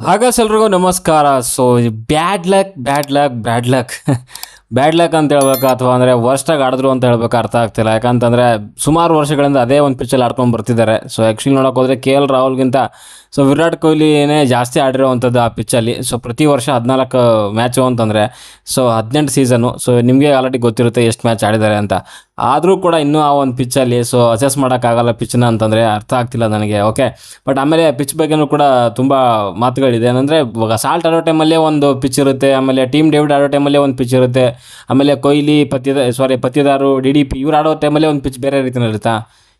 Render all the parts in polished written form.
ಎಲ್ರಿಗೂ ನಮಸ್ಕಾರ. So bad luck bad luck bad luck bad luck ಅಂತ ಹೇಳ್ಬೇಕಾ ಅಥವಾ ಅಂದರೆ ವರ್ಸ್ಟಾಗಿ ಆಡಿದ್ರು ಅಂತ ಹೇಳ್ಬೇಕು ಅರ್ಥ ಆಗ್ತಿಲ್ಲ. ಯಾಕಂತಂದರೆ ಸುಮಾರು ವರ್ಷಗಳಿಂದ ಅದೇ ಒಂದು ಪಿಚ್ಚಲ್ಲಿ ಆಡ್ಕೊಂಡು ಬರ್ತಿದ್ದಾರೆ. ಸೊ ಆ್ಯಕ್ಚುಲಿ ನೋಡೋಕೆ ಹೋದರೆ KL ರಾಹುಲ್ಗಿಂತ ಸೊ ವಿರಾಟ್ ಕೊಹ್ಲಿನೇ ಜಾಸ್ತಿ ಆಡಿರೋವಂಥದ್ದು ಆ ಪಿಚ್ಚಲ್ಲಿ. ಸೊ ಪ್ರತಿ ವರ್ಷ 14 ಮ್ಯಾಚು ಅಂತಂದರೆ ಸೊ 18 ಸೀಸನು. ಸೊ ನಿಮಗೆ ಆಲ್ರೆಡಿ ಗೊತ್ತಿರುತ್ತೆ ಎಷ್ಟು ಮ್ಯಾಚ್ ಆಡಿದ್ದಾರೆ ಅಂತ. ಆದರೂ ಕೂಡ ಇನ್ನೂ ಆ ಒಂದು ಪಿಚ್ಚಲ್ಲಿ ಸೊ ಅಸೆಸ್ ಮಾಡೋಕ್ಕಾಗಲ್ಲ ಪಿಚ್ಚನ್ನ ಅಂತಂದರೆ ಅರ್ಥ ಆಗ್ತಿಲ್ಲ ನನಗೆ. ಓಕೆ, ಬಟ್ ಆಮೇಲೆ ಪಿಚ್ ಬಗ್ಗೆನೂ ಕೂಡ ತುಂಬ ಮಾತುಗಳಿದೆ. ಏನಂದರೆ ಇವಾಗ ಸಾಲ್ಟ್ ಆಡೋ ಟೈಮಲ್ಲೇ ಒಂದು ಪಿಚ್ ಇರುತ್ತೆ, ಆಮೇಲೆ ಟೀಮ್ ಡೇವಿಡ್ ಆಡೋ ಟೈಮಲ್ಲೇ ಒಂದು ಪಿಚ್ ಇರುತ್ತೆ, ಆಮೇಲೆ ಕೊಹ್ಲಿ ಪತ್ತಿದಾರು DDP ಇವ್ರು ಆಡೋ ಟೈಮಲ್ಲೇ ಒಂದು ಪಿಚ್ ಬೇರೆ ರೀತಿಯಲ್ಲಿ ಇರುತ್ತಾ.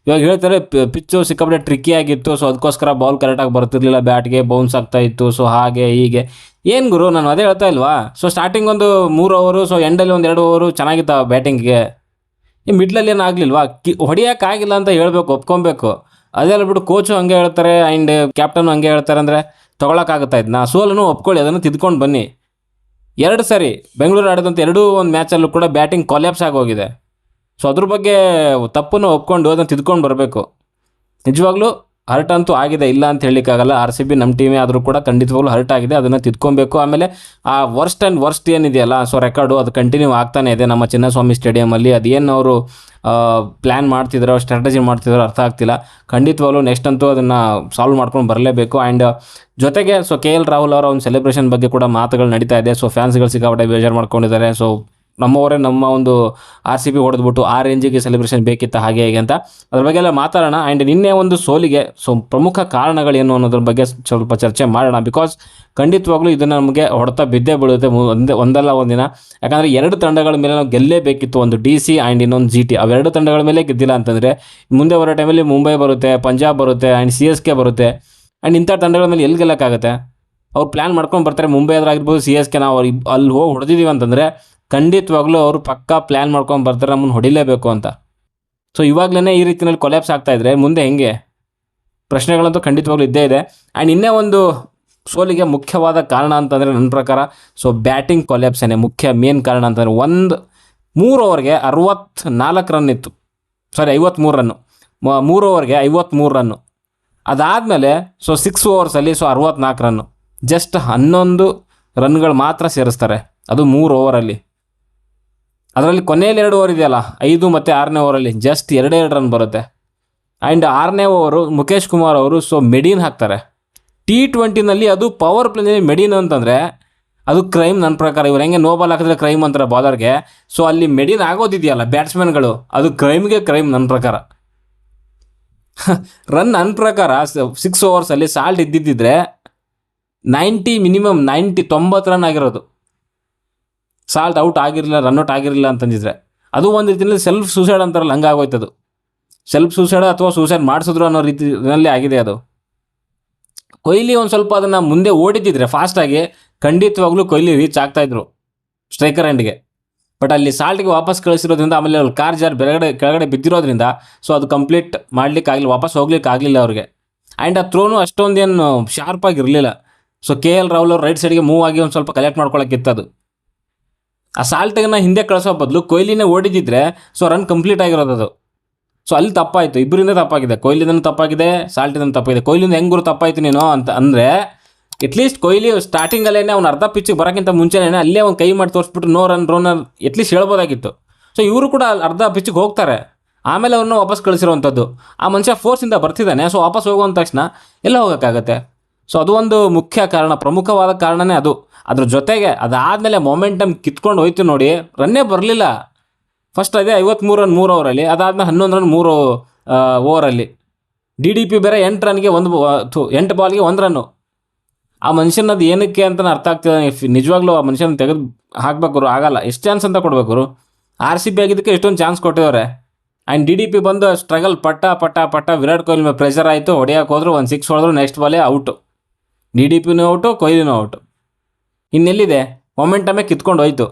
ಇವಾಗ ಹೇಳ್ತಾರೆ ಪಿಚ್ಚು ಸಿಕ್ಕಾಪಟ್ಟೆ ಟ್ರಿಕ್ಕಿ ಆಗಿತ್ತು, ಸೊ ಅದಕ್ಕೋಸ್ಕರ ಬಾಲ್ ಕರೆಕ್ಟಾಗಿ ಬರ್ತಿರ್ಲಿಲ್ಲ, ಬ್ಯಾಟ್ಗೆ ಬೌನ್ಸ್ ಆಗ್ತಾ ಇತ್ತು, ಸೊ ಹಾಗೆ ಹೀಗೆ. ಏನು ಗುರು, ನಾನು ಅದೇ ಹೇಳ್ತಾ ಇಲ್ವಾ. ಸೊ ಸ್ಟಾರ್ಟಿಂಗ್ ಒಂದು 3 ಓವರು, ಸೊ ಎಂಡಲ್ಲಿ ಒಂದು 2 ಓವರು ಚೆನ್ನಾಗಿತ್ತು ಬ್ಯಾಟಿಂಗ್ಗೆ. ಈ ಮಿಡ್ಲಲ್ಲಿ ಏನು ಆಗಲಿಲ್ವಾ, ಹೊಡಿಯೋಕ್ಕಾಗಿಲ್ಲ ಅಂತ ಹೇಳ್ಬೇಕು, ಒಪ್ಕೊಬೇಕು. ಅದೆಲ್ಲ ಬಿಟ್ಟು ಕೋಚು ಹಂಗೆ ಹೇಳ್ತಾರೆ ಆ್ಯಂಡ್ ಕ್ಯಾಪ್ಟನ್ ಹಂಗೆ ಹೇಳ್ತಾರೆ ಅಂದರೆ ತೊಗೊಳಕ್ಕಾಗುತ್ತಾ ಇದನ್ನ. ಸೋಲನ್ನು ಒಪ್ಕೊಳ್ಳಿ, ಅದನ್ನು ತಿದ್ಕೊಂಡು ಬನ್ನಿ. 2 ಸರಿ ಬೆಂಗಳೂರು ಆಡಿದಂಥ ಒಂದು ಮ್ಯಾಚಲ್ಲೂ ಕೂಡ ಬ್ಯಾಟಿಂಗ್ ಕೊಲ್ಯಾಪ್ಸ್ ಆಗೋಗಿದೆ. ಸೊ ಅದ್ರ ಬಗ್ಗೆ ತಪ್ಪನ್ನು ಒಪ್ಕೊಂಡು ಅದನ್ನು ತಿದ್ಕೊಂಡು ಬರಬೇಕು. ನಿಜವಾಗ್ಲೂ ಹರ್ಟ್ ಅಂತೂ ಆಗಿದೆ, ಇಲ್ಲ ಅಂತ ಹೇಳಲಿಕ್ಕಾಗಲ್ಲ. RCB ನಮ್ಮ ಟೀಮೇ ಆದರೂ ಕೂಡ ಖಂಡಿತವಾಗ್ಲೂ ಹರ್ಟ್ ಆಗಿದೆ, ಅದನ್ನು ತಿದ್ಕೊಬೇಕು. ಆಮೇಲೆ ಆ ವರ್ಸ್ಟ್ ಏನಿದೆಯಲ್ಲ, ಸೊ ರೆಕಾರ್ಡು ಅದು ಕಂಟಿನ್ಯೂ ಆಗ್ತಾನೆ ಇದೆ ನಮ್ಮ ಚಿನ್ನಸ್ವಾಮಿ ಸ್ಟೇಡಿಯಮಲ್ಲಿ. ಅದೇನು ಅವರು ಪ್ಲ್ಯಾನ್ ಮಾಡ್ತಿದ್ದಾರೋ, ಸ್ಟ್ರಾಟಜಿ ಮಾಡ್ತಿದ್ದಾರೋ ಅರ್ಥ ಆಗ್ತಿಲ್ಲ. ಖಂಡಿತವಾಗ್ಲೂ ನೆಕ್ಸ್ಟ್ ಅಂತೂ ಅದನ್ನು ಸಾಲ್ವ್ ಮಾಡ್ಕೊಂಡು ಬರಲೇಬೇಕು. ಆ್ಯಂಡ್ ಜೊತೆಗೆ ಸೊ KL ರಾಹುಲ್ ಅವರ ಒಂದು ಸೆಲೆಬ್ರೇಷನ್ ಬಗ್ಗೆ ಕೂಡ ಮಾತುಗಳು ನಡೀತಾ ಇದೆ. ಸೊ ಫ್ಯಾನ್ಸ್ಗಳು ಸಿಕ್ಕಾಪಟ್ಟೆ ಬೇಜಾರು ಮಾಡ್ಕೊಂಡಿದ್ದಾರೆ. ಸೊ ನಮ್ಮ ಒಂದು RCB ಹೊಡೆದ್ಬಿಟ್ಟು ಆ ರೇಂಜಿಗೆ ಸೆಲೆಬ್ರೇಷನ್ ಬೇಕಿತ್ತು ಹಾಗೆ ಹೇಗೆ ಅಂತ ಅದ್ರ ಬಗ್ಗೆ ಎಲ್ಲ ಮಾತಾಡೋಣ. ಆ್ಯಂಡ್ ನಿನ್ನೆ ಒಂದು ಸೋಲಿಗೆ ಸೊ ಪ್ರಮುಖ ಕಾರಣಗಳೇನು ಅನ್ನೋದ್ರ ಬಗ್ಗೆ ಸ್ವಲ್ಪ ಚರ್ಚೆ ಮಾಡೋಣ. ಬಿಕಾಸ್ ಖಂಡಿತವಾಗ್ಲೂ ಇದನ್ನು ನಮಗೆ ಹೊಡೆತ ಬಿದ್ದೇ ಬೀಳುತ್ತೆ ಒಂದಲ್ಲ ಒಂದಿನ. ಯಾಕಂದರೆ 2 ತಂಡಗಳ ಮೇಲೆ ನಾವು ಗೆಲ್ಲೇಬೇಕಿತ್ತು, ಒಂದು DC ಆ್ಯಂಡ್ ಇನ್ನೊಂದು GT. ಅವೆರಡು ತಂಡಗಳ ಮೇಲೆ ಗೆದ್ದಿಲ್ಲ ಅಂತಂದರೆ ಮುಂದೆ ಬರೋ ಟೈಮಲ್ಲಿ ಮುಂಬೈ ಬರುತ್ತೆ, ಪಂಜಾಬ್ ಬರುತ್ತೆ ಆ್ಯಂಡ್ CSK ಬರುತ್ತೆ. ಆ್ಯಂಡ್ ಇಂಥ ತಂಡಗಳ ಮೇಲೆ ಎಲ್ಲಿ ಗೆಲ್ಲಕ್ಕಾಗುತ್ತೆ. ಅವ್ರು ಪ್ಲ್ಯಾನ್ ಮಾಡ್ಕೊಂಡು ಬರ್ತಾರೆ, ಮುಂಬೈ ಆಗಿರ್ಬೋದು, CSK ನಾವು ಅಲ್ಲಿ ಹೋಗಿ ಹೊಡೆದಿದ್ದೀವಿ ಅಂತಂದರೆ ಖಂಡಿತವಾಗ್ಲೂ ಅವರು ಪಕ್ಕಾ ಪ್ಲ್ಯಾನ್ ಮಾಡ್ಕೊಂಡು ಬರ್ತಾರೆ ನಮ್ಮನ್ನು ಹೊಡಿಲೇಬೇಕು ಅಂತ. ಸೊ ಇವಾಗಲೇ ಈ ರೀತಿಯಲ್ಲಿ ಕೊಲ್ಯಾಪ್ಸ್ ಆಗ್ತಾಯಿದ್ರೆ ಮುಂದೆ ಹೆಂಗೆ, ಪ್ರಶ್ನೆಗಳಂತೂ ಖಂಡಿತವಾಗ್ಲೂ ಇದ್ದೇ ಇದೆ. ಆ್ಯಂಡ್ ಇನ್ನೇ ಒಂದು ಸೋಲಿಗೆ ಮುಖ್ಯವಾದ ಕಾರಣ ಅಂತಂದರೆ ನನ್ನ ಪ್ರಕಾರ ಸೊ ಬ್ಯಾಟಿಂಗ್ ಕೊಲ್ಯಾಪ್ಸೇನೆ ಮೇನ್ ಕಾರಣ ಅಂತಂದರೆ. 3 ಓವರ್ಗೆ 64 ರನ್ ಇತ್ತು, 53 ರನ್ನು. 3 ಓವರ್ಗೆ 53 ರನ್ನು. ಅದಾದಮೇಲೆ ಸೊ 6 ಓವರ್ಸಲ್ಲಿ ಸೊ 64 ರನ್ನು. ಜಸ್ಟ್ 11 ರನ್ಗಳು ಮಾತ್ರ ಸೇರಿಸ್ತಾರೆ, ಅದು 3 ಓವರಲ್ಲಿ. ಅದರಲ್ಲಿ ಕೊನೆಯಲ್ಲಿ 2 ಓವರ್ ಇದೆಯಲ್ಲ, 5 ಮತ್ತು 6ನೇ ಓವರಲ್ಲಿ ಜಸ್ಟ್ 2 ರನ್ ಬರುತ್ತೆ. ಆ್ಯಂಡ್ 6ನೇ ಓವರು ಮುಖೇಶ್ ಕುಮಾರ್ ಅವರು ಸೊ ಮೆಡಿನ್ ಹಾಕ್ತಾರೆ. T20ನಲ್ಲಿ ಅದು ಪವರ್ ಪ್ಲೇನಲ್ಲಿ ಮೆಡಿನ್ ಅಂತಂದರೆ ಅದು ಕ್ರೈಮ್ ನನ್ನ ಪ್ರಕಾರ. ಇವ್ರು ಹೆಂಗೆ ನೋಬಾಲ್ ಹಾಕಿದ್ರೆ ಕ್ರೈಮ್ ಅಂತಾರೆ ಬಾಲರ್ಗೆ, ಸೊ ಅಲ್ಲಿ ಮೆಡಿನ್ ಆಗೋದಿದೆಯಲ್ಲ ಬ್ಯಾಟ್ಸ್ಮನ್ಗಳು, ಅದು ಕ್ರೈಮ್ ನನ್ನ ಪ್ರಕಾರ. ರನ್ ನನ್ನ ಪ್ರಕಾರ 6 ಓವರ್ಸಲ್ಲಿ ಸಾಲ್ಟ್ ಇದ್ದಿದ್ದರೆ 90 ರನ್ ಆಗಿರೋದು. ಸಾಲ್ಟ್ ಔಟ್ ಆಗಿರಲಿಲ್ಲ, ರನ್ಔಟ್ ಆಗಿರಲಿಲ್ಲ ಅಂತಂದಿದ್ರೆ ಅದು ಒಂದು ರೀತಿಯಲ್ಲಿ ಸೆಲ್ಫ್ ಸೂಸೈಡ್ ಅಂತಾರಲ್ಲ, ಹಂಗಾಗೋಯ್ತದು. ಸೆಲ್ಫ್ ಸೂಸೈಡ್ ಅಥವಾ ಸೂಸೈಡ್ ಮಾಡಿಸಿದ್ರು ಅನ್ನೋ ರೀತಿಯಲ್ಲಿ ಆಗಿದೆ ಅದು. ಕೊಹ್ಲಿ ಒಂದು ಸ್ವಲ್ಪ ಅದನ್ನು ಮುಂದೆ ಓಡಿದ್ದಿದ್ರೆ ಫಾಸ್ಟಾಗಿ ಖಂಡಿತವಾಗ್ಲೂ ಕೊಹ್ಲಿ ರೀಚ್ ಆಗ್ತಾಯಿದ್ರು ಸ್ಟ್ರೈಕರ್ ಎಂಡ್ಗೆ. ಬಟ್ ಅಲ್ಲಿ ಸಾಲ್ಟ್ಗೆ ವಾಪಸ್ ಕಳಿಸಿರೋದ್ರಿಂದ, ಆಮೇಲೆ ಅಲ್ಲಿ ಕಾರ್ ಜಾರ್ ಕೆಳಗಡೆ ಬಿದ್ದಿರೋದ್ರಿಂದ ಸೊ ಅದು ಕಂಪ್ಲೀಟ್ ಮಾಡಲಿಕ್ಕಾಗಲಿಲ್ಲ, ವಾಪಸ್ ಹೋಗ್ಲಿಕ್ಕೆ ಆಗಲಿಲ್ಲ ಅವ್ರಿಗೆ. ಆ್ಯಂಡ್ ಆ ಥ್ರೋನು ಅಷ್ಟೊಂದೇನು ಶಾರ್ಪಾಗಿರಲಿಲ್ಲ. ಸೊ KL ರಾಹುಲ್ ಅವ್ರು ರೈಟ್ ಸೈಡ್ಗೆ ಮೂವ್ ಆಗಿ ಒಂದು ಸ್ವಲ್ಪ ಕಲೆಕ್ಟ್ ಮಾಡ್ಕೊಳ್ಳೋಕ್ಕಿತ್ತದು. ಆ ಸಾಲ್ಟನ್ನ ಹಿಂದೆ ಕಳಿಸೋ ಬದಲು ಕೊಹ್ಲಿನೇ ಓಡಿದ್ದಿದ್ರೆ ಸೊ ರನ್ ಕಂಪ್ಲೀಟ್ ಆಗಿರೋದು ಅದು. ಸೊ ಅಲ್ಲಿ ತಪ್ಪಾಯಿತು, ಇಬ್ಬರಿಂದ ತಪ್ಪಾಗಿದೆ, ಕೊಹ್ಲಿದನ್ನು ತಪ್ಪಾಗಿದೆ, ಸಾಲ್ಟಿದನ್ನು ತಪ್ಪಾಗಿದೆ. ಕೊಹ್ಲಿಂದ ಹೆಂಗೆ ತಪ್ಪಾಯಿತು ನೀನು ಅಂತ ಅಂದರೆ, ಎಟ್ಲೀಸ್ಟ್ ಕೊಹ್ಲಿ ಸ್ಟಾರ್ಟಿಂಗಲ್ಲೇ ಅವ್ನು ಅರ್ಧ ಪಿಚ್ಚಿಗೆ ಬರೋಕ್ಕಿಂತ ಮುಂಚೆನೇ ಅಲ್ಲೇ ಒಂದು ಕೈ ಮಾಡಿ ತೋರಿಸ್ಬಿಟ್ಟು ನೋ ರನ್ ಎಟ್ಲೀಸ್ಟ್ ಹೇಳ್ಬೋದಾಗಿತ್ತು. ಸೊ ಇವರು ಕೂಡ ಅರ್ಧ ಪಿಚ್ಚಿಗೆ ಹೋಗ್ತಾರೆ, ಆಮೇಲೆ ಅವ್ರನ್ನ ವಾಪಸ್ ಕಳಿಸಿರೋವಂಥದ್ದು. ಆ ಮನುಷ್ಯ ಫೋರ್ಸಿಂದ ಬರ್ತಿದ್ದಾನೆ, ಸೊ ವಾಪಸ್ ಹೋಗುವಂಥ ತಕ್ಷಣ ಎಲ್ಲ ಹೋಗೋಕ್ಕಾಗತ್ತೆ. ಸೊ ಅದು ಒಂದು ಮುಖ್ಯ ಕಾರಣ, ಪ್ರಮುಖವಾದ ಕಾರಣನೇ ಅದು. ಅದ್ರ ಜೊತೆಗೆ ಅದಾದಮೇಲೆ ಮೊಮೆಂಟಮ್ ಕಿತ್ಕೊಂಡು ಹೋಯ್ತು ನೋಡಿ, ರನ್ನೇ ಬರಲಿಲ್ಲ. ಫಸ್ಟ್ ಅದೇ 53 ರನ್ 3 ಓವರಲ್ಲಿ, ಅದಾದಮೇಲೆ 11 ರನ್ 3 ಓವರಲ್ಲಿ. DDP ಬೇರೆ 8 ರನ್ಗೆ 8 ಬಾಲ್ಗೆ 1 ರನ್ನು. ಆ ಮನುಷ್ಯನದು ಏನಕ್ಕೆ ಅಂತ ಅರ್ಥ ಆಗ್ತಿದೆ ನಿಜವಾಗ್ಲೂ. ಆ ಮನುಷ್ಯನ ತೆಗೆದು ಹಾಕ್ಬೇಕು, ಆಗಲ್ಲ. ಎಷ್ಟು ಚಾನ್ಸ್ ಅಂತ ಕೊಡಬೇಕು. RCB ಆಗಿದ್ದಕ್ಕೆ ಎಷ್ಟೊಂದು ಚಾನ್ಸ್ ಕೊಟ್ಟಿದ್ದಾರೆ. ಆ್ಯಂಡ್ DDP ಬಂದು ಸ್ಟ್ರಗಲ್ ಪಟ್ಟ ವಿರಾಟ್ ಕೊಹ್ಲಿ ಮೇಲೆ ಪ್ರೆಷರ್ ಆಯಿತು, ಹೊಡೆಯೋಕೆ ಹೋದ್ರು, 1 6 ಹೊಡೆದ್ರು, ನೆಕ್ಸ್ಟ್ ಬಾಲೇ ಔಟು. DDPನೂ ಔಟು, ಕೊಹ್ಲಿನೂ ಔಟು. ಇನ್ನೆಲ್ಲಿದೆ ಮೊಮೆಂಟಮೇ ಕಿತ್ಕೊಂಡು ಹೋಯ್ತು.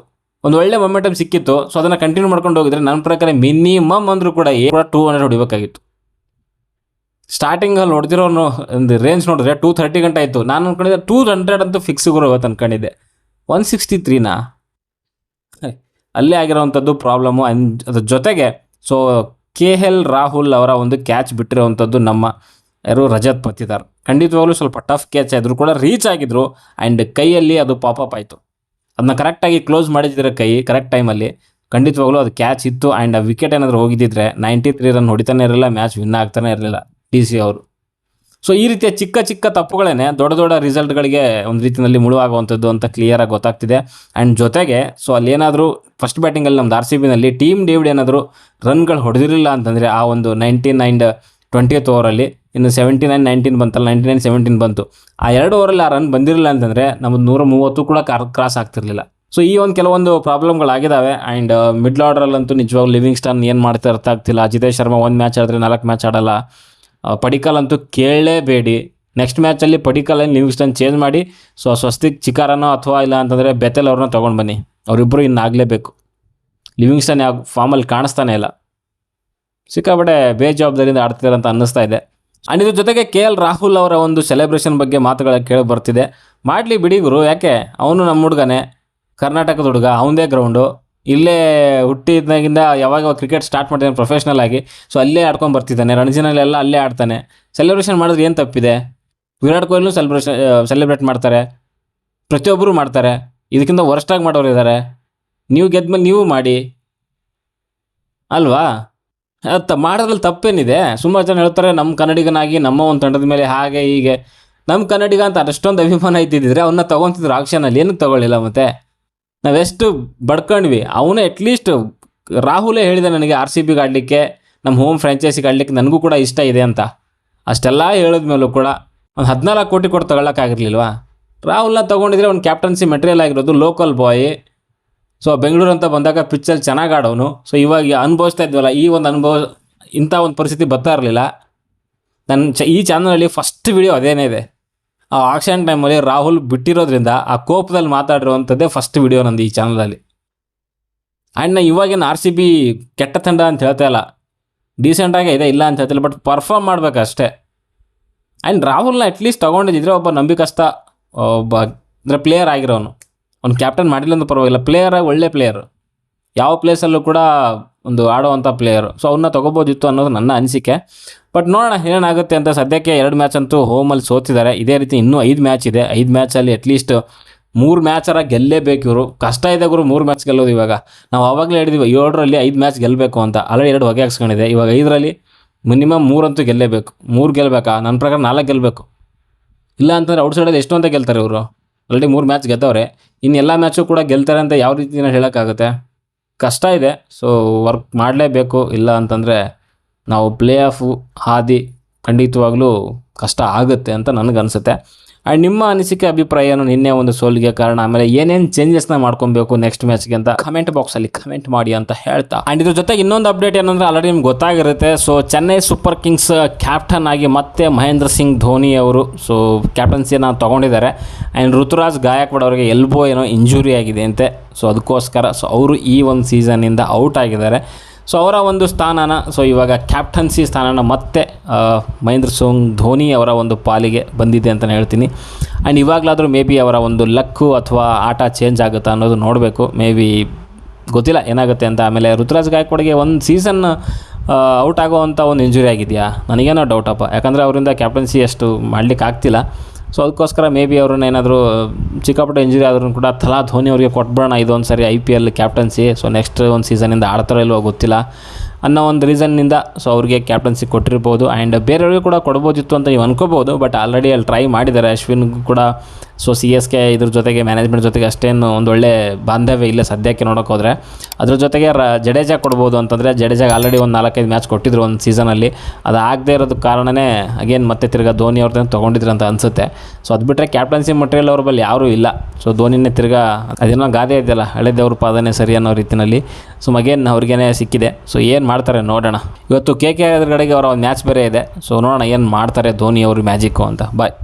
ಒಂದು ಒಳ್ಳೆ ಮೊಮೆಂಟಮ್ ಸಿಕ್ಕಿತ್ತು, ಸೊ ಅದನ್ನು ಕಂಟಿನ್ಯೂ ಮಾಡ್ಕೊಂಡು ಹೋಗಿದ್ರೆ ನನ್ನ ಪ್ರಕಾರ ಮಿನಿಮಮ್ ಅಂದರೂ ಕೂಡ 200 ಹೊಡಿಬೇಕಾಗಿತ್ತು. ಸ್ಟಾರ್ಟಿಂಗಲ್ಲಿ ಹೊಡೆದಿರೋ ಒಂದು ರೇಂಜ್ ನೋಡಿದ್ರೆ 230 ಗಂಟೆ ಆಯಿತು. ನಾನು ಅಂದ್ಕೊಂಡಿದ್ದೆ 200 ಅಂತೂ ಫಿಕ್ಸಿಗೂ ಇವತ್ತು ಅಂದ್ಕೊಂಡಿದ್ದೆ. 163ನಾ ಅಲ್ಲೇ ಆಗಿರೋವಂಥದ್ದು ಪ್ರಾಬ್ಲಮ್ಮು. ಅದ್ರ ಜೊತೆಗೆ ಸೊ KL ರಾಹುಲ್ ಅವರ ಒಂದು ಕ್ಯಾಚ್ ಬಿಟ್ಟಿರೋವಂಥದ್ದು ನಮ್ಮ ಯಾರು ರಜತ್ ಪತ್ತಿದಾರ್. ಖಂಡಿತವಾಗ್ಲೂ ಸ್ವಲ್ಪ ಟಫ್ ಕ್ಯಾಚ್ ಆದರೂ ಕೂಡ ರೀಚ್ ಆಗಿದ್ರು ಆ್ಯಂಡ್ ಕೈಯಲ್ಲಿ ಅದು ಪಾಪಪ್ ಆಯಿತು. ಅದನ್ನ ಕರೆಕ್ಟಾಗಿ ಕ್ಲೋಸ್ ಮಾಡಿದ್ರೆ ಕೈ ಕರೆಕ್ಟ್ ಟೈಮಲ್ಲಿ ಖಂಡಿತವಾಗ್ಲೂ ಅದು ಕ್ಯಾಚ್ ಇತ್ತು. ಆ್ಯಂಡ್ ಆ ವಿಕೆಟ್ ಏನಾದರೂ ಹೋಗಿದ್ದಿದ್ರೆ 93 ರನ್ ಹೊಡಿತಾನೆ ಇರಲಿಲ್ಲ, ಮ್ಯಾಚ್ ವಿನ್ ಆಗ್ತಾನೆ ಇರಲಿಲ್ಲ DC ಅವರು. ಸೊ ಈ ರೀತಿಯ ಚಿಕ್ಕ ಚಿಕ್ಕ ತಪ್ಪುಗಳೇ ದೊಡ್ಡ ದೊಡ್ಡ ರಿಸಲ್ಟ್ಗಳಿಗೆ ಒಂದು ರೀತಿಯಲ್ಲಿ ಮುಳುವಾಗುವಂಥದ್ದು ಅಂತ ಕ್ಲಿಯರಾಗಿ ಗೊತ್ತಾಗ್ತಿದೆ. ಆ್ಯಂಡ್ ಜೊತೆಗೆ ಸೊ ಅಲ್ಲೇನಾದರೂ ಫಸ್ಟ್ ಬ್ಯಾಟಿಂಗಲ್ಲಿ ನಮ್ದು RCBನಲ್ಲಿ ಟೀಮ್ ಡೇವಿಡ್ ಏನಾದರೂ ರನ್ಗಳು ಹೊಡೆದಿರಲಿಲ್ಲ ಅಂತಂದರೆ ಆ ಒಂದು 19 ಆ್ಯಂಡ್ 20th ಓವರಲ್ಲಿ, ಇನ್ನು 79-19 ಬಂತಲ್ಲ, 99-17 ಬಂತು, ಆ 2 ಓವರಲ್ಲಿ ಆ ರನ್ ಬಂದಿರಲಿಲ್ಲ ಅಂತಂದರೆ ನಮ್ಮದು 130 ಕೂಡ ಕ್ರಾಸ್ ಆಗ್ತಿರಲಿಲ್ಲ. ಸೊ ಈ ಒಂದು ಕೆಲವೊಂದು ಪ್ರಾಬ್ಲಮ್ಗಳಾಗಿದ್ದಾವೆ. ಆ್ಯಂಡ್ ಮಿಡ್ಲ್ ಆರ್ಡ್ರಲ್ಲಂತೂ ನಿಜವಾಗ್ಲೂ ಲಿವಿಂಗ್ಸ್ಟನ್ ಏನು ಮಾಡ್ತಾ ಅರ್ಥ ಆಗ್ತಿಲ್ಲ. ಜಿತೇಶ್ ಶರ್ಮಾ 1 ಮ್ಯಾಚ್ ಆಡಿದ್ರೆ 4 ಮ್ಯಾಚ್ ಆಡಲ್ಲ. ಪಡಿಕಲ್ ಅಂತೂ ಕೇಳಲೇಬೇಡಿ. ನೆಕ್ಸ್ಟ್ ಮ್ಯಾಚಲ್ಲಿ ಪಡಿಕಲಲ್ಲಿ ಲಿವಿಂಗ್ಸ್ಟನ್ ಚೇಂಜ್ ಮಾಡಿ ಸೊ ಸ್ವಸ್ತಿಕ್ ಚಿಕಾರನೋ ಅಥವಾ ಇಲ್ಲ ಅಂತಂದರೆ ಬೆತೆಲ್ ಅವ್ರನ್ನ ತೊಗೊಂಡು ಬನ್ನಿ. ಅವರಿಬ್ಬರು ಇನ್ನಾಗಲೇಬೇಕು. ಲಿವಿಂಗ್ಸ್ಟನ್ ಯಾವ ಫಾರ್ಮಲ್ಲಿ ಕಾಣಿಸ್ತಾನೆ ಇಲ್ಲ, ಸಿಕ್ಕಾಪಟ್ಟೆ ಬೇಜವಾಬ್ದಾರಿಯಿಂದ ಆಡ್ತಿದ್ದಾರೆ ಅಂತ ಅನ್ನಿಸ್ತಾ ಇದೆ. ಆ್ಯಂಡ್ ಇದ್ರ ಜೊತೆಗೆ KL ರಾಹುಲ್ ಅವರ ಒಂದು ಸೆಲೆಬ್ರೇಷನ್ ಬಗ್ಗೆ ಮಾತುಗಳ ಕೇಳಿ ಬರ್ತಿದೆ. ಮಾಡಲಿ ಬಿಡಿ ಗುರು, ಯಾಕೆ, ಅವನು ನಮ್ಮ ಹುಡುಗನೇ, ಕರ್ನಾಟಕದ ಹುಡುಗ, ಅವನದೇ ಗ್ರೌಂಡು, ಇಲ್ಲೇ ಹುಟ್ಟಿದಾಗಿಂದ ಯಾವಾಗ ಕ್ರಿಕೆಟ್ ಸ್ಟಾರ್ಟ್ ಮಾಡ್ತಾನೆ ಪ್ರೊಫೆಷ್ನಲ್ ಆಗಿ, ಸೊ ಅಲ್ಲೇ ಆಡ್ಕೊಂಡು ಬರ್ತಿದ್ದಾನೆ, ರಣಜಿನಲ್ಲೆಲ್ಲ ಅಲ್ಲೇ ಆಡ್ತಾನೆ. ಸೆಲೆಬ್ರೇಷನ್ ಮಾಡಿದ್ರೆ ಏನು ತಪ್ಪಿದೆ? ವಿರಾಟ್ ಕೊಹ್ಲಿನೂ ಸೆಲೆಬ್ರೇಟ್ ಮಾಡ್ತಾರೆ, ಪ್ರತಿಯೊಬ್ಬರು ಮಾಡ್ತಾರೆ. ಇದಕ್ಕಿಂತ ವರ್ಸ್ಟಾಗಿ ಮಾಡೋರು ಇದ್ದಾರೆ. ನೀವು ಗೆದ್ಮೇಲೆ ನೀವು ಮಾಡಿ ಅಲ್ವಾ? ಮಾಡೋದ್ರಲ್ಲಿ ತಪ್ಪೇನಿದೆ? ಸುಮಾರು ಜನ ಹೇಳ್ತಾರೆ ನಮ್ಮ ಕನ್ನಡಿಗನಾಗಿ ನಮ್ಮ ಒಂದು ತಂಡದ ಮೇಲೆ ಹಾಗೆ ಹೀಗೆ. ನಮ್ಮ ಕನ್ನಡಿಗ ಅಂತ ಅಷ್ಟೊಂದು ಅಭಿಮಾನ ಇದ್ದಿದ್ದರೆ ಅವನ್ನ ತೊಗೊತಿದ್ರು ಆಕ್ಷನಲ್ಲಿ, ಏನಕ್ಕೆ ತೊಗೊಳ್ಳಿಲ್ಲ? ಮತ್ತು ನಾವೆಷ್ಟು ಬಡ್ಕೊಂಡ್ವಿ. ಅವನು ಅಟ್ಲೀಸ್ಟ್ ರಾಹುಲೇ ಹೇಳಿದೆ ನನಗೆ RCBಗೆ ಆಡಲಿಕ್ಕೆ, ನಮ್ಮ ಹೋಮ್ ಫ್ರ್ಯಾಂಚೈಸಿಗೆ ಆಡಲಿಕ್ಕೆ ನನಗೂ ಕೂಡ ಇಷ್ಟ ಇದೆ ಅಂತ. ಅಷ್ಟೆಲ್ಲ ಹೇಳಿದ್ಮೇಲೂ ಕೂಡ ಒಂದು 14 ಕೋಟಿ ಕೊಟ್ಟು ತೊಗೊಳಕ್ಕಾಗಿರ್ಲಿಲ್ವಾ? ರಾಹುಲ್ನ ತೊಗೊಂಡಿದ್ರೆ ಒಂದು ಕ್ಯಾಪ್ಟನ್ಸಿ ಮೆಟೀರಿಯಲ್ ಆಗಿರೋದು, ಲೋಕಲ್ ಬಾಯ್. ಸೊ ಬೆಂಗಳೂರು ಅಂತ ಬಂದಾಗ ಪಿಚ್ಚಲ್ಲಿ ಚೆನ್ನಾಗಿ ಆಡೋನು. ಸೊ ಇವಾಗ ಅನುಭವಿಸ್ತಾ ಇದ್ವಲ್ಲ, ಈ ಒಂದು ಇಂಥ ಒಂದು ಪರಿಸ್ಥಿತಿ ಬರ್ತಾ ಇರಲಿಲ್ಲ. ನನ್ನ ಈ ಚಾನಲಲ್ಲಿ ಫಸ್ಟ್ ವಿಡಿಯೋ ಅದೇನೇ ಇದೆ. ಆ ಆಕ್ಷನ್ ಟೈಮಲ್ಲಿ ರಾಹುಲ್ ಬಿಟ್ಟಿರೋದ್ರಿಂದ ಆ ಕೋಪದಲ್ಲಿ ಮಾತಾಡಿರುವಂಥದ್ದೇ ಫಸ್ಟ್ ವಿಡಿಯೋ ನಂದು ಈ ಚಾನಲಲ್ಲಿ. ಆ್ಯಂಡ್ ನಾ ಇವಾಗೇನು RCB ಕೆಟ್ಟ ತಂಡ ಅಂತ ಹೇಳ್ತಾ ಇಲ್ಲ, ಡೀಸೆಂಟಾಗೇ ಇದೆ, ಇಲ್ಲ ಅಂತ ಹೇಳ್ತಿಲ್ಲ, ಬಟ್ ಪರ್ಫಾರ್ಮ್ ಮಾಡಬೇಕು ಅಷ್ಟೇ. ಆ್ಯಂಡ್ ರಾಹುಲ್ನ ಅಟ್ಲೀಸ್ಟ್ ತೊಗೊಂಡಿದ್ದರೆ ಒಬ್ಬ ನಂಬಿಕಸ್ಥ ಒಬ್ಬ ಅಂದರೆ ಪ್ಲೇಯರ್ ಆಗಿರೋನು. ಅವ್ನು ಕ್ಯಾಪ್ಟನ್ ಮಾಡಿಲ್ಲ ಅಂತ ಪರವಾಗಿಲ್ಲ, ಪ್ಲೇಯರಾಗಿ ಒಳ್ಳೆ ಪ್ಲೇಯರು, ಯಾವ ಪ್ಲೇಸಲ್ಲೂ ಕೂಡ ಒಂದು ಆಡೋವಂಥ ಪ್ಲೇಯರು. ಸೊ ಅವನ್ನ ತೊಗೋಬೋದಿತ್ತು ಅನ್ನೋದು ನನ್ನ ಅನಿಸಿಕೆ. ಬಟ್ ನೋಡೋಣ ಏನಾಗುತ್ತೆ ಅಂತ. ಸದ್ಯಕ್ಕೆ 2 ಮ್ಯಾಚ್ ಅಂತೂ ಹೋಮಲ್ಲಿ ಸೋತಿದ್ದಾರೆ. ಇದೇ ರೀತಿ ಇನ್ನೂ 5 ಮ್ಯಾಚ್ ಇದೆ. 5 ಮ್ಯಾಚಲ್ಲಿ ಅಟ್ಲೀಸ್ಟ್ 3 ಮ್ಯಾಚರ ಗೆಲ್ಲೇಬೇಕು ಇವರು. ಕಷ್ಟ ಇದೆ ಗುರು 3 ಮ್ಯಾಚ್ ಗೆಲ್ಲೋದು. ಇವಾಗ ನಾವು ಆವಾಗಲೇ ಹೇಳಿದ್ವಿ 7ರಲ್ಲಿ 5 ಮ್ಯಾಚ್ ಗೆಲ್ಲಬೇಕು ಅಂತ. ಆಲ್ರೆಡಿ 2 ಹೊಗೆ ಹಾಕ್ಸ್ಕೊಂಡಿದೆ. ಇವಾಗ 5ರಲ್ಲಿ ಮಿನಿಮಮ್ 3 ಅಂತೂ ಗೆಲ್ಲೇಬೇಕು. 3 ಗೆಲ್ಲಬೇಕಾ? ನನ್ನ ಪ್ರಕಾರ 4 ಗೆಲ್ಲಬೇಕು. ಇಲ್ಲ ಅಂತಂದರೆ ಔಟ್ಸೈಡಲ್ಲಿ ಎಷ್ಟು ಅಂತ ಗೆಲ್ತಾರೆ ಇವರು? ಆಲ್ರೆಡಿ 3 ಮ್ಯಾಚ್ ಗೆದ್ದವ್ರೆ. ಇನ್ನು ಎಲ್ಲ ಮ್ಯಾಚು ಕೂಡ ಗೆಲ್ತಾರೆ ಅಂತ ಯಾವ ರೀತಿನ ಹೇಳೋಕ್ಕಾಗುತ್ತೆ? ಕಷ್ಟ ಇದೆ. ಸೊ ವರ್ಕ್ ಮಾಡಲೇಬೇಕು. ಇಲ್ಲ ಅಂತಂದರೆ ನಾವು ಪ್ಲೇ ಆಫು ಹಾದಿ ಖಂಡಿತವಾಗ್ಲೂ ಕಷ್ಟ ಆಗುತ್ತೆ ಅಂತ ನನಗನ್ಸುತ್ತೆ. ಆ್ಯಂಡ್ ನಿಮ್ಮ ಅನಿಸಿಕೆ ಅಭಿಪ್ರಾಯ ಏನು ನಿನ್ನೆ ಒಂದು ಸೋಲಿಗೆ ಕಾರಣ, ಆಮೇಲೆ ಏನೇನು ಚೇಂಜಸ್ನ ಮಾಡ್ಕೊಬೇಕು ನೆಕ್ಸ್ಟ್ ಮ್ಯಾಚ್ಗೆ ಅಂತ ಕಮೆಂಟ್ ಬಾಕ್ಸಲ್ಲಿ ಕಮೆಂಟ್ ಮಾಡಿ ಅಂತ ಹೇಳ್ತಾ. ಆ್ಯಂಡ್ ಇದ್ರ ಜೊತೆಗೆ ಇನ್ನೊಂದು ಅಪ್ಡೇಟ್ ಏನಂದರೆ ಆಲ್ರೆಡಿ ನಿಮ್ಗೆ ಗೊತ್ತಾಗಿರುತ್ತೆ. So Chennai super kings captain ಆಗಿ ಮತ್ತೆ ಮಹೇಂದ್ರ ಸಿಂಗ್ ಧೋನಿ ಅವರು ಸೊ ಕ್ಯಾಪ್ಟನ್ಸಿಯನ್ನು ತೊಗೊಂಡಿದ್ದಾರೆ. ಆ್ಯಂಡ್ ಋತುರಾಜ್ ಗಾಯಕ್ವಾಡ್ ಅವರಿಗೆ ಎಲ್ಬೋ ಏನೋ ಇಂಜುರಿ ಆಗಿದೆ ಅಂತೆ. ಸೊ ಅದಕ್ಕೋಸ್ಕರ ಸೊ ಅವರು ಈ ಒಂದು ಸೀಸನ್ನಿಂದ ಔಟ್ ಆಗಿದ್ದಾರೆ. ಸೊ ಅವರ ಒಂದು ಸ್ಥಾನನ ಸೊ ಇವಾಗ ಕ್ಯಾಪ್ಟನ್ಸಿ ಸ್ಥಾನನ ಮತ್ತೆ ಮಹೇಂದ್ರ ಸಿಂಗ್ ಧೋನಿ ಅವರ ಒಂದು ಪಾಲಿಗೆ ಬಂದಿದೆ ಅಂತಲೇ ಹೇಳ್ತೀನಿ. ಆ್ಯಂಡ್ ಇವಾಗಲಾದರೂ ಮೇ ಬಿ ಅವರ ಒಂದು ಲಕ್ಕು ಅಥವಾ ಆಟ ಚೇಂಜ್ ಆಗುತ್ತಾ ಅನ್ನೋದು ನೋಡಬೇಕು. ಮೇ ಬಿ ಗೊತ್ತಿಲ್ಲ ಏನಾಗುತ್ತೆ ಅಂತ. ಆಮೇಲೆ ಋತುರಾಜ್ ಗಾಯಕ್ವಾಡ್ಗೆ ಒಂದು ಸೀಸನ್ ಔಟ್ ಆಗೋವಂಥ ಒಂದು ಇಂಜುರಿ ಆಗಿದೆಯಾ? ನನಗೇನೋ ಡೌಟಪ್ಪ. ಯಾಕಂದರೆ ಅವರಿಂದ ಕ್ಯಾಪ್ಟನ್ಸಿ ಅಷ್ಟು ಮಾಡಲಿಕ್ಕೆ ಆಗ್ತಿಲ್ಲ. ಸೊ ಅದಕ್ಕೋಸ್ಕರ ಮೇ ಬಿ ಅವ್ರನ್ನ ಏನಾದರೂ ಚಿಕ್ಕಪುಟ್ಟ ಇಂಜುರಿ ಆದ್ರೂ ಕೂಡ ತಲಾ ಧೋನಿ ಅವರಿಗೆ ಕೊಟ್ಬಿಡೋಣ ಇದೊಂದು ಸರಿ IPL ಕ್ಯಾಪ್ಟನ್ಸಿ. ಸೊ ನೆಕ್ಸ್ಟ್ ಒಂದು ಸೀಸನಿಂದ ಆಡ್ತಾರೋ ಇಲ್ವೋ ಗೊತ್ತಿಲ್ಲ ಅನ್ನೋ ಒಂದು ರೀಸನ್ನಿಂದ ಸೊ ಅವ್ರಿಗೆ ಕ್ಯಾಪ್ಟನ್ಸಿ ಕೊಟ್ಟಿರ್ಬೋದು. ಆ್ಯಂಡ್ ಬೇರೆಯವ್ರಿಗೆ ಕೂಡ ಕೊಡ್ಬೋದಿತ್ತು ಅಂತ ನೀವು ಅನ್ಕೋಬೋದು. ಬಟ್ ಆಲ್ರೆಡಿ ಅಲ್ಲಿ ಟ್ರೈ ಮಾಡಿದ್ದಾರೆ. ಅಶ್ವಿನ್ಗೂ ಕೂಡ ಸೊ CSK ಇದ್ರ ಜೊತೆಗೆ ಮ್ಯಾನೇಜ್ಮೆಂಟ್ ಜೊತೆಗೆ ಅಷ್ಟೇನು ಒಂದು ಒಳ್ಳೆ ಬಾಂಧವ್ಯ ಇಲ್ಲ ಸದ್ಯಕ್ಕೆ ನೋಡೋಕೆ ಹೋದರೆ. ಅದ್ರ ಜೊತೆಗೆ ಜಡೇಜಾ ಕೊಡ್ಬೋದು ಅಂತಂದರೆ ಜಡೇಜಾಗೆ ಆಲ್ರೆಡಿ ಒಂದು 4-5 ಮ್ಯಾಚ್ ಕೊಟ್ಟಿದ್ರು ಒಂದು ಸೀಸನಲ್ಲಿ. ಅದು ಆಗದೆ ಇರೋದಕ್ಕೆ ಕಾರಣನೇ ಅಗೇನ್ ಮತ್ತೆ ತಿರ್ಗಾ ಧೋನಿ ಅವ್ರದ್ದು ತೊಗೊಂಡಿದ್ರು ಅಂತ ಅನಿಸುತ್ತೆ. ಸೊ ಅದು ಬಿಟ್ಟರೆ ಕ್ಯಾಪ್ಟನ್ಸಿ ಮಟೀರಿಯಲ್ ಅವ್ರ ಬಳಿ ಯಾರೂ ಇಲ್ಲ. ಸೊ ಧೋನಿನೇ ತಿರ್ಗಾ ಅದೇನೋ ಗಾದೆ ಇದೆಯಲ್ಲ, ಹಳೆದೇವ್ರ ಪಾದನೆ ಸರಿ ಅನ್ನೋ ರೀತಿಯಲ್ಲಿ ಸೊ ಅಗೇನ್ ಅವ್ರಿಗೇನೆ ಸಿಕ್ಕಿದೆ. ಸೊ ಏನು ಮಾಡ್ತಾರೆ ನೋಡೋಣ. ಇವತ್ತು KKR ಎದುರುಗಡೆಗೆ ಅವರ ಒಂದು ಮ್ಯಾಚ್ ಬೇರೆ ಇದೆ. ಸೊ ನೋಡೋಣ ಏನು ಮಾಡ್ತಾರೆ ಧೋನಿ ಅವರು ಮ್ಯಾಜಿಕ್ಕು ಅಂತ. ಬಾಯ್.